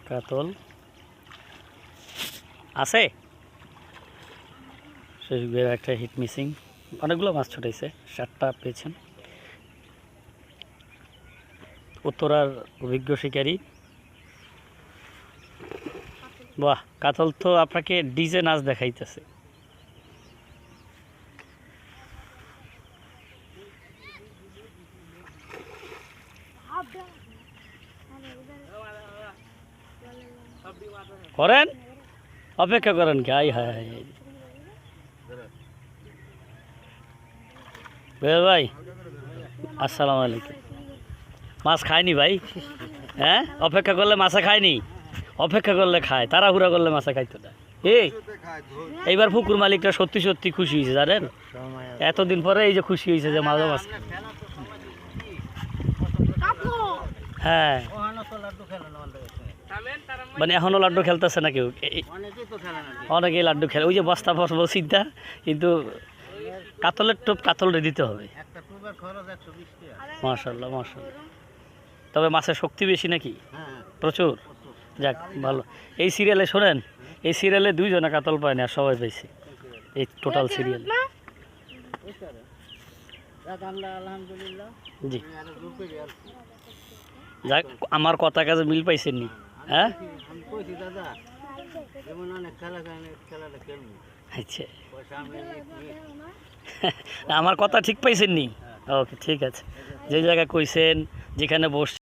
কাতল আছে, একটা হিট মিসিং। অনেকগুলো মাছ ছুটাইছে, 7টা পেয়েছেন। উত্তরার অভিজ্ঞ শিকারী। বাহ, কাতল তো আপনাকে ডিজে নাচ দেখাইতেছে। করেন, অপেক্ষা করেন কি? আই হায় হায় ভাই, আসসালামু আলাইকুম। মাছ খায়নি ভাই? হ্যাঁ, অপেক্ষা করলে মাছে খায়নি, অপেক্ষা করলে খায়, তাড়াহুড়া করলে মাছে খাইতো না। এইবার পুকুর মালিকটা সত্যি সত্যি খুশি হয়েছে জানেন, এতদিন পরে এই যে খুশি হয়েছে যে মাছ মাছ। হ্যাঁ, মানে এখনো লাড্ডু খেলতেছে না কেউ? অনেকেই লাড্ডু খেলে, ওই যে বস্তা বসবো চিন্তা, কিন্তু কাতলের টোপ কাতলরে দিতে হবে। মাশাআল্লাহ মাশাআল্লাহ। তবে মাছের শক্তি বেশি নাকি? প্রচুর। যাক ভালো। এই সিরিয়ালে শোনেন, এই সিরিয়ালে 2 জনা কাতল পায় না, সবাই পাইছে এই টোটাল সিরিয়াল। জি, যাক, আমার কথা কাজে মিল পাইছেন নি? হ্যাঁ, আচ্ছা, আমার কথা ঠিক পাইছেন নি? ওকে, ঠিক আছে। যে জায়গায় কইছেন, যেখানে বস